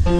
Semua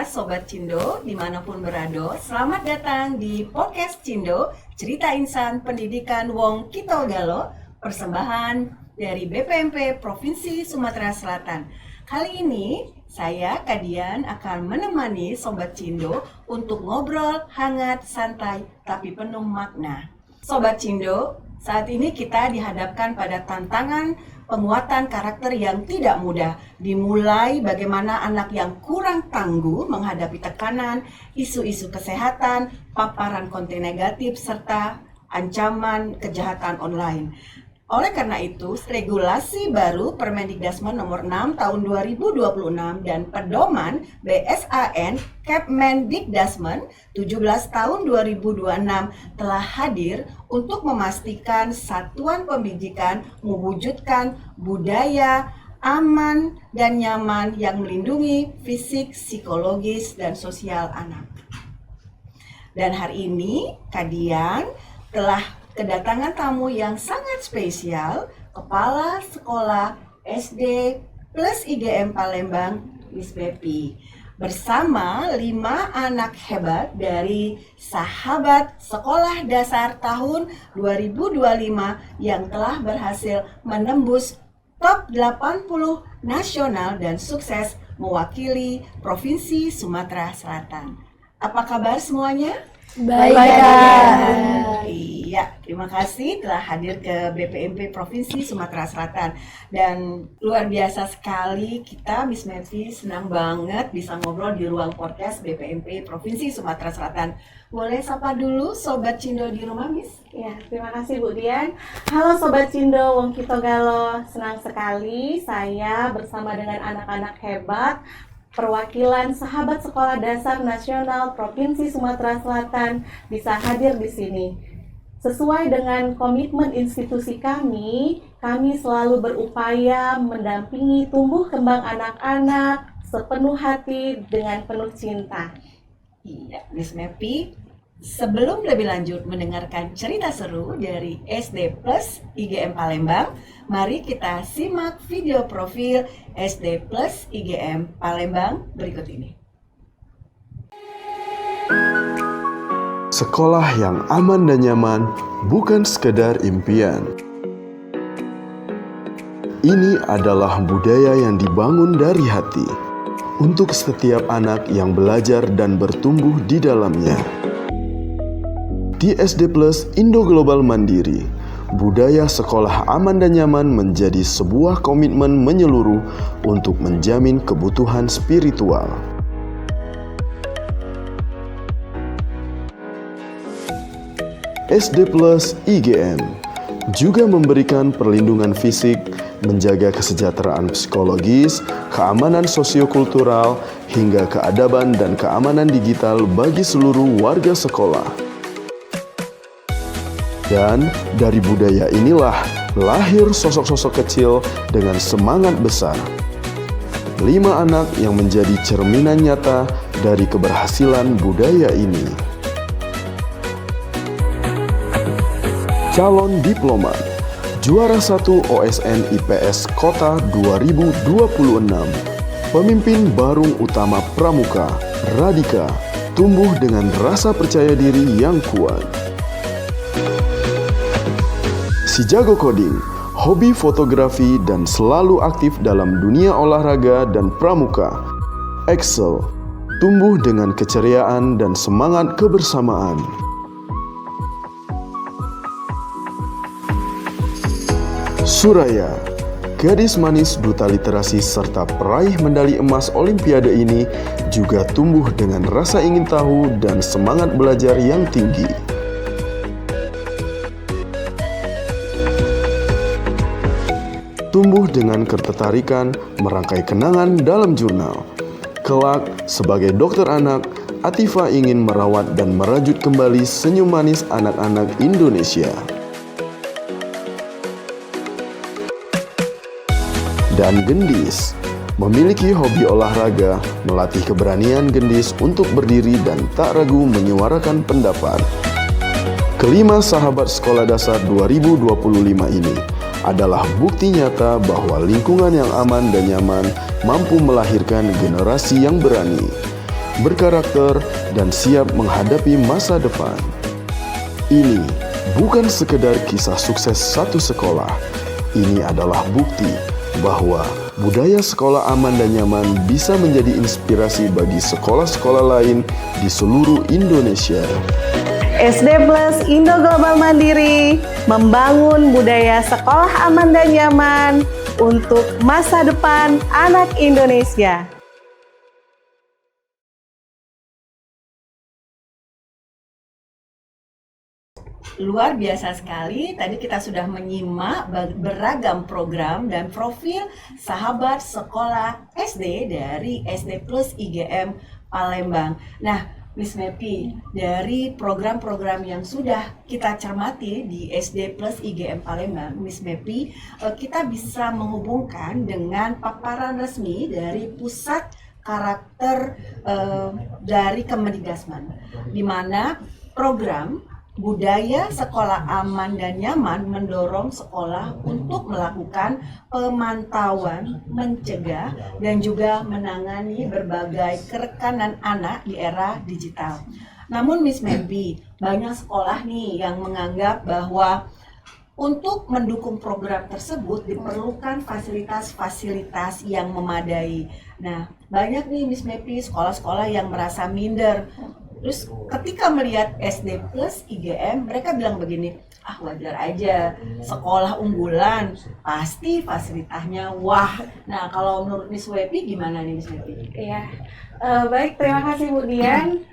Sobat Cindo dimanapun berada, selamat datang di Podcast Cindo, Cerita Insan Pendidikan Wong Kito Galo, persembahan dari BPMP Provinsi Sumatera Selatan. Kali ini saya Kadian akan menemani Sobat Cindo untuk ngobrol hangat, santai, tapi penuh makna. Sobat Cindo, saat ini kita dihadapkan pada tantangan penguatan karakter yang tidak mudah. Dimulai bagaimana anak yang kurang tangguh menghadapi tekanan, isu-isu kesehatan, paparan konten negatif, serta ancaman kejahatan online. Oleh karena itu, regulasi baru Permendikdasmen nomor 6 tahun 2026 dan pedoman BSAN Kepmendikdasmen 17 tahun 2026 telah hadir untuk memastikan satuan pendidikan mewujudkan budaya aman dan nyaman yang melindungi fisik, psikologis, dan sosial anak. Dan hari ini, Kadian telah kedatangan tamu yang sangat spesial, Kepala Sekolah SD plus IGM Palembang, Miss Bepi, bersama 5 anak hebat dari Sahabat Sekolah Dasar tahun 2025 yang telah berhasil menembus top 80 nasional dan sukses mewakili Provinsi Sumatera Selatan. Apa kabar semuanya? Baik, Iya, terima kasih telah hadir ke BPMP Provinsi Sumatera Selatan. Dan luar biasa sekali kita, Miss Mevi, senang banget bisa ngobrol di ruang podcast BPMP Provinsi Sumatera Selatan. Boleh sapa dulu Sobat Cindo di rumah, Miss? Ya, terima kasih Bu Dian. Halo Sobat Cindo Wong Kito Galo, senang sekali saya bersama dengan anak-anak hebat perwakilan Sahabat Sekolah Dasar Nasional Provinsi Sumatera Selatan bisa hadir di sini. Sesuai dengan komitmen institusi kami selalu berupaya mendampingi tumbuh kembang anak-anak sepenuh hati dengan penuh cinta. Iya, Miss Mepi, sebelum lebih lanjut mendengarkan cerita seru dari SD plus IGM Palembang, mari kita simak video profil SD plus IGM Palembang berikut ini. Sekolah yang aman dan nyaman bukan sekedar impian. Ini adalah budaya yang dibangun dari hati untuk setiap anak yang belajar dan bertumbuh di dalamnya. Di SD Plus Indo Global Mandiri, budaya sekolah aman dan nyaman menjadi sebuah komitmen menyeluruh untuk menjamin kebutuhan spiritual. SD Plus IGM juga memberikan perlindungan fisik, menjaga kesejahteraan psikologis, keamanan sosiokultural, hingga keadaban dan keamanan digital bagi seluruh warga sekolah. Dan dari budaya inilah lahir sosok-sosok kecil dengan semangat besar. 5 anak yang menjadi cerminan nyata dari keberhasilan budaya ini. Calon diplomat, juara 1 OSN IPS Kota 2026, pemimpin Barung Utama Pramuka, Radika, tumbuh dengan rasa percaya diri yang kuat. Si jago coding, hobi fotografi dan selalu aktif dalam dunia olahraga dan pramuka. Excel, tumbuh dengan keceriaan dan semangat kebersamaan. Suraya, gadis manis duta literasi serta peraih medali emas Olimpiade ini juga tumbuh dengan rasa ingin tahu dan semangat belajar yang tinggi. Tumbuh dengan ketertarikan merangkai kenangan dalam jurnal. Kelak, sebagai dokter anak, Atifa ingin merawat dan merajut kembali senyum manis anak-anak Indonesia. Dan Gendis, Memiliki hobi olahraga, melatih keberanian gendis untuk berdiri dan tak ragu menyuarakan pendapat. Kelima sahabat sekolah dasar 2025 ini adalah bukti nyata bahwa lingkungan yang aman dan nyaman mampu melahirkan generasi yang berani, berkarakter, dan siap menghadapi masa depan. Ini bukan sekedar kisah sukses satu sekolah. Ini adalah bukti bahwa budaya sekolah aman dan nyaman bisa menjadi inspirasi bagi sekolah-sekolah lain di seluruh Indonesia. SD Plus Indo Global Mandiri membangun budaya sekolah aman dan nyaman untuk masa depan anak Indonesia. Luar biasa sekali, tadi kita sudah menyimak beragam program dan profil sahabat sekolah SD dari SD Plus IGM Palembang. Nah, Miss Mepi, dari program-program yang sudah kita cermati di SD Plus IGM Palembang, Miss Mepi, kita bisa menghubungkan dengan paparan resmi dari Pusat Karakter dari Kemendikbudrismen, di mana program budaya sekolah aman dan nyaman mendorong sekolah untuk melakukan pemantauan, mencegah, dan juga menangani berbagai kerekanan anak di era digital. Namun Miss Mepi, banyak sekolah nih yang menganggap bahwa untuk mendukung program tersebut diperlukan fasilitas-fasilitas yang memadai. Nah, banyak nih Miss Mepi sekolah-sekolah yang merasa minder. Terus ketika melihat SD Plus IGM, mereka bilang begini, wajar aja, sekolah unggulan, pasti fasilitasnya wah. Nah, kalau menurut Miss Wepi gimana nih Miss Wepi? Iya, baik, terima kasih Bu Dian.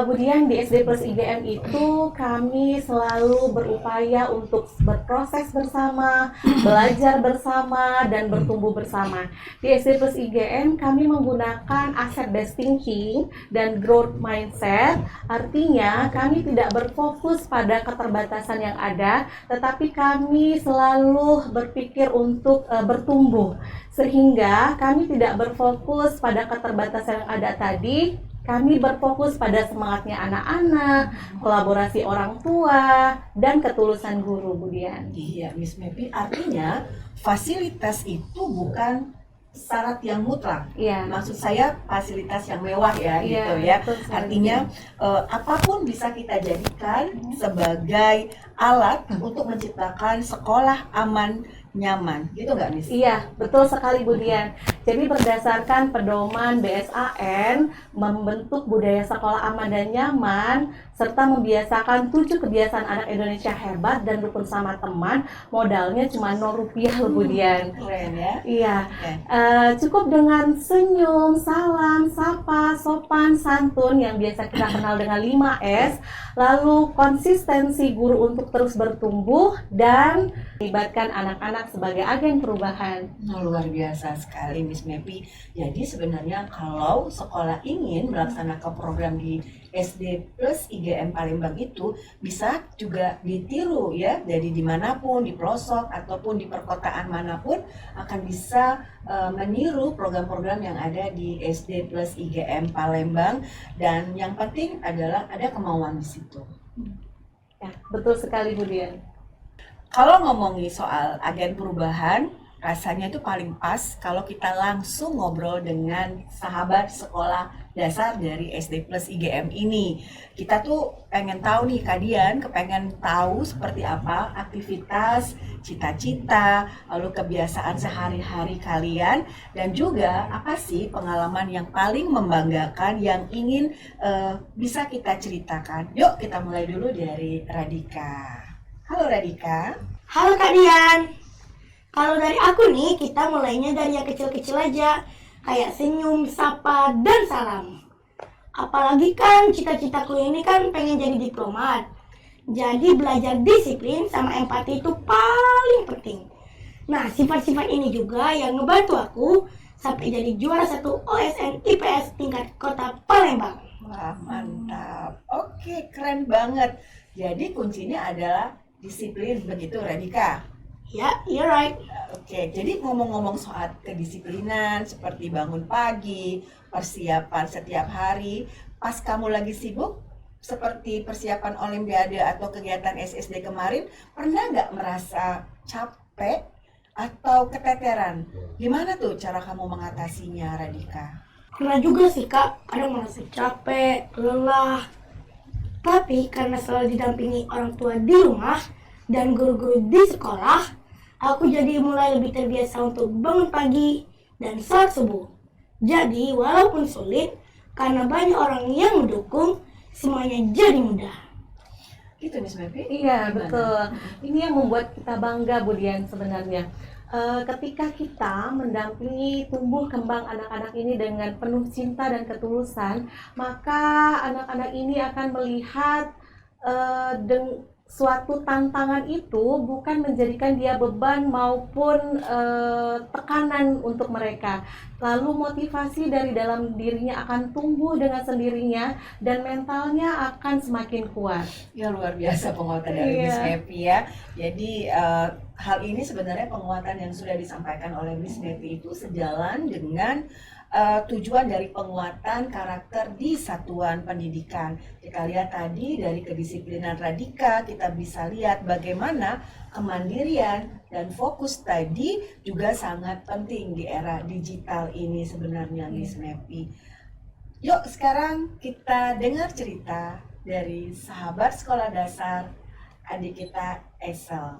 Bu Dian, di SD Plus IGM itu kami selalu berupaya untuk berproses bersama, belajar bersama, dan bertumbuh bersama. Di SD Plus IGM kami menggunakan asset based thinking dan growth mindset. Artinya kami tidak berfokus pada keterbatasan yang ada, tetapi kami selalu berpikir untuk bertumbuh. Sehingga kami tidak berfokus pada keterbatasan yang ada tadi. Kami berfokus pada semangatnya anak-anak, kolaborasi orang tua, dan ketulusan guru, Bu Dian. Iya, Miss Mepi, artinya fasilitas itu bukan syarat yang mutlak. Iya. Maksud saya fasilitas yang mewah ya, Iya, gitu ya. betul sekali. Artinya apapun bisa kita jadikan sebagai alat untuk menciptakan sekolah aman, nyaman, gitu nggak Miss? Iya, betul sekali Bu Dian. Jadi berdasarkan pedoman BSAN, membentuk budaya sekolah aman dan nyaman, serta membiasakan 7 kebiasaan anak Indonesia hebat dan rukun sama teman, modalnya cuma Rp0 loh Bu Dian. Keren ya. Iya, Oke. cukup dengan senyum, salam, sapa, sopan, santun yang biasa kita kenal dengan 5S, lalu konsistensi guru untuk terus bertumbuh, dan melibatkan anak-anak sebagai agen perubahan. Luar biasa sekali Miss Mepi. Jadi sebenarnya kalau sekolah ingin melaksanakan program di SD Plus IGM Palembang itu bisa juga ditiru ya, dari dimanapun, di pelosok ataupun di perkotaan manapun akan bisa meniru program-program yang ada di SD Plus IGM Palembang, dan yang penting adalah ada kemauan di situ. Ya, betul sekali Bu Dian. Kalau ngomongin soal agen perubahan, rasanya itu paling pas kalau kita langsung ngobrol dengan sahabat sekolah dasar dari SD Plus IGM ini. Kita tuh pengen tahu nih, Kak Dian, kepengen tahu seperti apa aktivitas, cita-cita, lalu kebiasaan sehari-hari kalian, dan juga apa sih pengalaman yang paling membanggakan yang ingin bisa kita ceritakan. Yuk kita mulai dulu dari Radika. Halo Radika. Halo Kak Dian. Kalau dari aku nih, kita mulainya dari yang kecil-kecil aja. Kayak senyum, sapa, dan salam. Apalagi kan cita-citaku ini kan pengen jadi diplomat. Jadi belajar disiplin sama empati itu paling penting. Nah, sifat-sifat ini juga yang ngebantu aku sampai jadi juara 1 OSN IPS tingkat kota Palembang. Wah, mantap. Oke, keren banget. Jadi kuncinya adalah disiplin, begitu Radika? Ya, you're right. Oke, jadi ngomong-ngomong soal kedisiplinan seperti bangun pagi, persiapan setiap hari, pas kamu lagi sibuk seperti persiapan Olimpiade atau kegiatan SSD kemarin, pernah nggak merasa capek atau keteteran? Gimana tuh cara kamu mengatasinya, Radika? Pernah juga sih Kak, kadang merasa capek, lelah. Tapi karena selalu didampingi orang tua di rumah dan guru-guru di sekolah, aku jadi mulai lebih terbiasa untuk bangun pagi dan sholat subuh. Jadi walaupun sulit, karena banyak orang yang mendukung, semuanya jadi mudah. Gitu Miss Mepi? Iya, Gimana? betul. Ini yang membuat kita bangga, Budian, sebenarnya. Ketika kita mendampingi tumbuh kembang anak-anak ini dengan penuh cinta dan ketulusan, maka anak-anak ini akan melihat suatu tantangan itu bukan menjadikan dia beban maupun tekanan untuk mereka. Lalu motivasi dari dalam dirinya akan tumbuh dengan sendirinya dan mentalnya akan semakin kuat. Ya luar biasa penguatan dari Miss Mepi ya. Jadi hal ini sebenarnya penguatan yang sudah disampaikan oleh Miss Mepi itu sejalan dengan tujuan dari penguatan karakter di satuan pendidikan. Kita lihat tadi dari kedisiplinan Radika, kita bisa lihat bagaimana kemandirian dan fokus tadi juga sangat penting di era digital ini sebenarnya Miss Mepi. Yuk sekarang kita dengar cerita dari sahabat sekolah dasar adik kita Excel.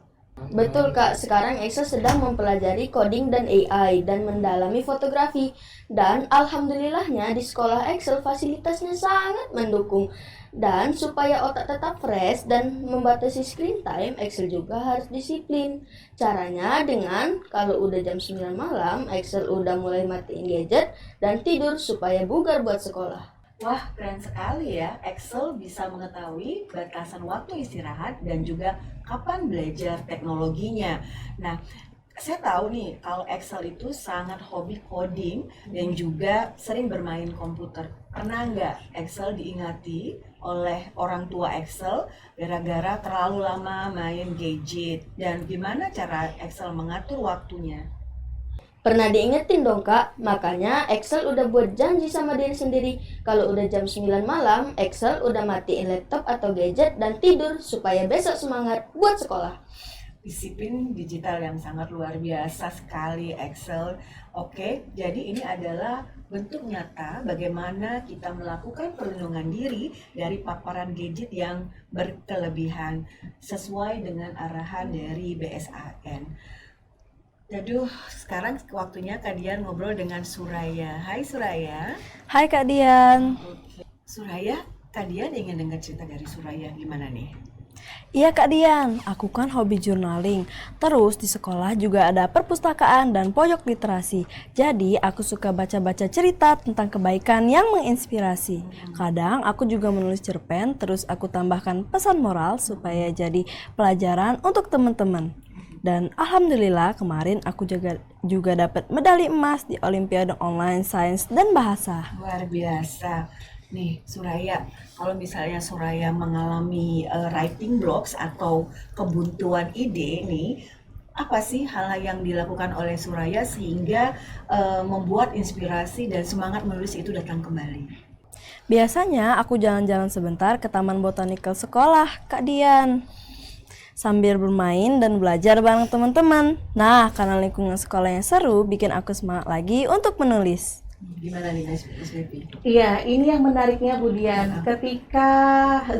Betul Kak, sekarang Excel sedang mempelajari coding dan AI dan mendalami fotografi. Dan alhamdulillahnya di sekolah Excel fasilitasnya sangat mendukung. Dan supaya otak tetap fresh dan membatasi screen time, Excel juga harus disiplin. Caranya dengan kalau udah jam 9 malam, Excel udah mulai matiin gadget dan tidur supaya bugar buat sekolah. Wah, keren sekali ya. Excel bisa mengetahui batasan waktu istirahat dan juga kapan belajar teknologinya. Nah, saya tahu nih kalau Excel itu sangat hobi coding dan juga sering bermain komputer. Pernah nggak Excel diingati oleh orang tua Excel gara-gara terlalu lama main gadget? Dan gimana cara Excel mengatur waktunya? Pernah diingetin dong Kak, makanya Excel udah buat janji sama diri sendiri. Kalau udah jam 9 malam, Excel udah matiin laptop atau gadget dan tidur supaya besok semangat buat sekolah. Disiplin digital yang sangat luar biasa sekali Excel. Oke, jadi ini adalah bentuk nyata bagaimana kita melakukan perlindungan diri dari paparan gadget yang berkelebihan sesuai dengan arahan dari BSAN. Aduh, sekarang waktunya Kak Dian ngobrol dengan Suraya. Hai Suraya. Hai Kak Dian. Oke. Suraya, Kak Dian ingin dengar cerita dari Suraya gimana nih? Iya Kak Dian, aku kan hobi journaling. Terus di sekolah juga ada perpustakaan dan pojok literasi. Jadi aku suka baca-baca cerita tentang kebaikan yang menginspirasi. Kadang aku juga menulis cerpen, terus aku tambahkan pesan moral supaya jadi pelajaran untuk teman-teman. Dan alhamdulillah kemarin aku juga dapat medali emas di Olimpiade Online Sains dan Bahasa. Luar biasa. Nih Suraya, kalau misalnya Suraya mengalami writing blocks atau kebuntuan ide nih, apa sih hal yang dilakukan oleh Suraya sehingga membuat inspirasi dan semangat menulis itu datang kembali? Biasanya aku jalan-jalan sebentar ke Taman Botanikal sekolah, Kak Dian. Sambil bermain dan belajar bareng teman-teman. Nah, karena lingkungan sekolahnya seru, bikin aku semangat lagi untuk menulis. Gimana nih Miss Mepi? Iya, ini yang menariknya Budian. Ketika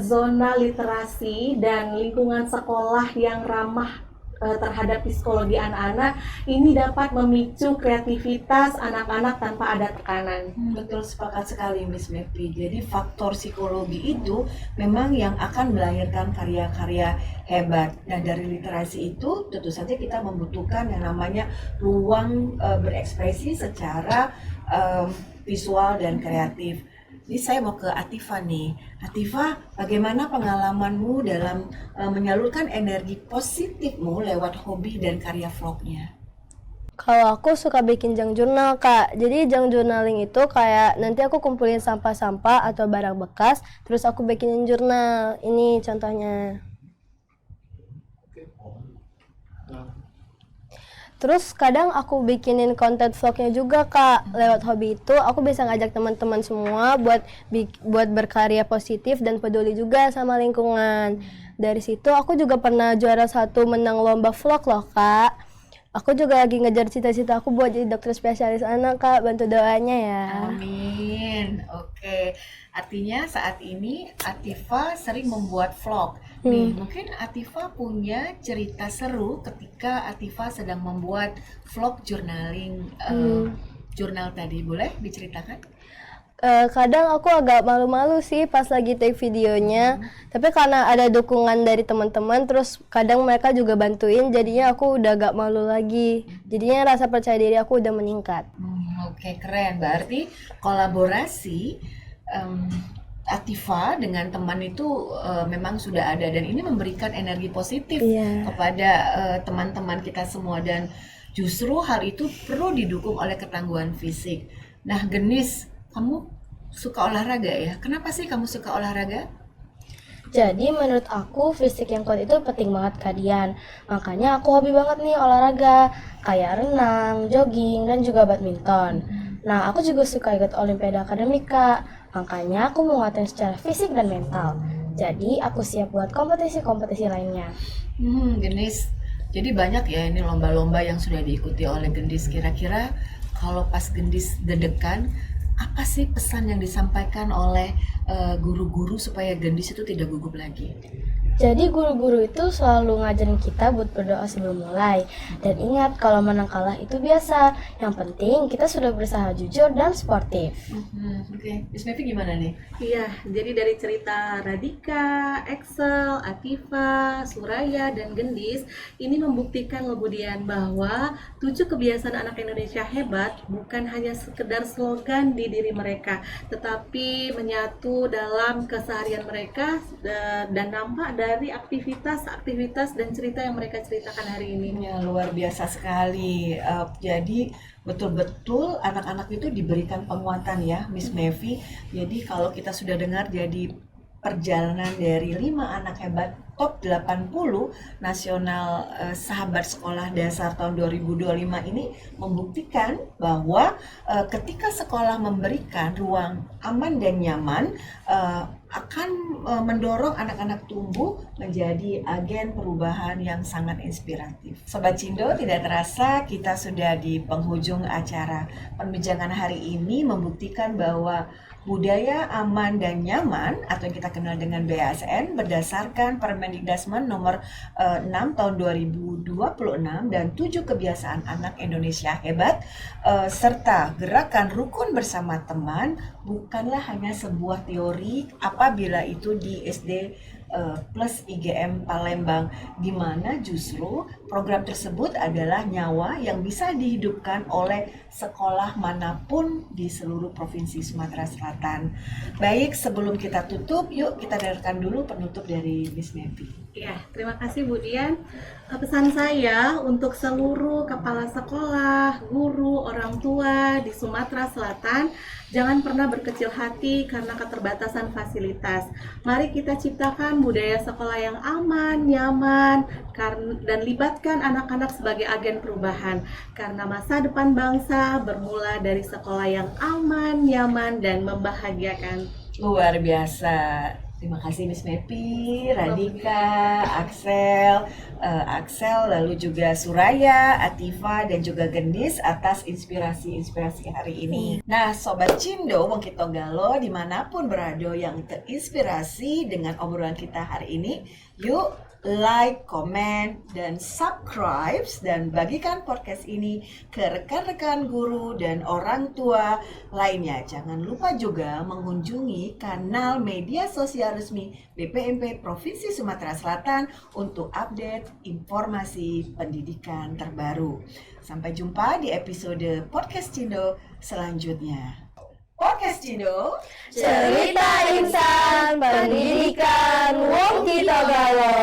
zona literasi dan lingkungan sekolah yang ramah terhadap psikologi anak-anak, ini dapat memicu kreativitas anak-anak tanpa ada tekanan. Betul, sepakat sekali Miss Mepi. Jadi faktor psikologi itu memang yang akan melahirkan karya-karya hebat. Dan dari literasi itu tentu saja kita membutuhkan yang namanya ruang berekspresi secara visual dan kreatif. Jadi saya mau ke Atifa nih. Atifa, bagaimana pengalamanmu dalam menyalurkan energi positifmu lewat hobi dan karya vlognya? Kalau aku suka bikin junk journal, Kak. Jadi junk journaling itu kayak nanti aku kumpulin sampah-sampah atau barang bekas, terus aku bikinin jurnal. Ini contohnya. Terus kadang aku bikinin konten vlognya juga Kak. Lewat hobi itu aku bisa ngajak teman-teman semua buat berkarya positif dan peduli juga sama lingkungan. Dari situ aku juga pernah juara 1 menang lomba vlog loh Kak. Aku juga lagi ngejar cita-cita aku buat jadi dokter spesialis anak Kak. Bantu doanya ya. Amin. Oke. Artinya saat ini Atifa sering membuat vlog. Nih, mungkin Atifa punya cerita seru ketika Atifa sedang membuat vlog journaling jurnal tadi. Boleh diceritakan? Kadang aku agak malu-malu sih pas lagi take videonya. Tapi karena ada dukungan dari teman-teman, terus kadang mereka juga bantuin, jadinya aku udah gak malu lagi. Jadinya rasa percaya diri aku udah meningkat. Oke, keren. Berarti kolaborasi Atifa dengan teman itu memang sudah ada, dan ini memberikan energi positif kepada teman-teman kita semua, dan justru hal itu perlu didukung oleh ketangguhan fisik. Nah, Genis, kamu suka olahraga ya? Kenapa sih kamu suka olahraga? Jadi menurut aku fisik yang kuat itu penting banget Kak Dian. Makanya aku hobi banget nih olahraga, kayak renang, jogging, dan juga badminton. Nah, aku juga suka ikut olimpiade akademik Kak. Makanya aku mau latihan secara fisik dan mental. Jadi aku siap buat kompetisi-kompetisi lainnya. Genis, jadi banyak ya ini lomba-lomba yang sudah diikuti oleh Gendis. Kira-kira kalau pas Gendis deg-degan, apa sih pesan yang disampaikan oleh guru-guru supaya Gendis itu tidak gugup lagi? Jadi guru-guru itu selalu ngajarin kita buat berdoa sebelum mulai. Dan ingat kalau menang kalah itu biasa. Yang penting kita sudah berusaha jujur dan sportif. Oke, Miss Mevi gimana nih? Iya, jadi dari cerita Radika, Excel, Atifa, Suraya, dan Gendis, ini membuktikan loh Budian bahwa 7 kebiasaan anak Indonesia hebat bukan hanya sekedar slogan di diri mereka, tetapi menyatu dalam keseharian mereka dan nampak dari aktivitas dan cerita yang mereka ceritakan hari ini. Ya, luar biasa sekali. Jadi betul-betul anak-anak itu diberikan penguatan ya, Miss Mevi. Jadi kalau kita sudah dengar jadi perjalanan dari 5 anak hebat top 80 nasional sahabat sekolah dasar tahun 2025 ini membuktikan bahwa ketika sekolah memberikan ruang aman dan nyaman akan mendorong anak-anak tumbuh menjadi agen perubahan yang sangat inspiratif. Sobat Cindo, tidak terasa kita sudah di penghujung acara perbincangan hari ini, membuktikan bahwa budaya aman dan nyaman atau yang kita kenal dengan BASN berdasarkan Permendikdasmen nomor 6 tahun 2026 dan 7 kebiasaan anak Indonesia hebat serta gerakan rukun bersama teman bukanlah hanya sebuah teori apabila itu di SD plus IGM Palembang, di mana justru program tersebut adalah nyawa yang bisa dihidupkan oleh sekolah manapun di seluruh provinsi Sumatera Selatan. Baik, sebelum kita tutup, yuk kita dengarkan dulu penutup dari Miss Mevi. Ya, terima kasih Bu Dian. Pesan saya untuk seluruh kepala sekolah, guru, orang tua di Sumatera Selatan, jangan pernah berkecil hati karena keterbatasan fasilitas. Mari kita ciptakan budaya sekolah yang aman, nyaman, dan libatkan anak-anak sebagai agen perubahan. Karena masa depan bangsa bermula dari sekolah yang aman, nyaman, dan membahagiakan. Luar biasa. Terima kasih Miss Mevi, Radika, Axel, lalu juga Suraya, Atifa, dan juga Gendis atas inspirasi hari ini. Nah, Sobat Cindo, Wong Kito Galo, dimanapun berada yang terinspirasi dengan obrolan kita hari ini, yuk like, comment, dan subscribe, dan bagikan podcast ini ke rekan-rekan guru dan orang tua lainnya. Jangan lupa juga mengunjungi kanal media sosial resmi BPMP Provinsi Sumatera Selatan untuk update informasi pendidikan terbaru. Sampai jumpa di episode Podcast Cindo selanjutnya. Podcast Cindo, Cerita Insan Pendidikan Wong Kito Galo.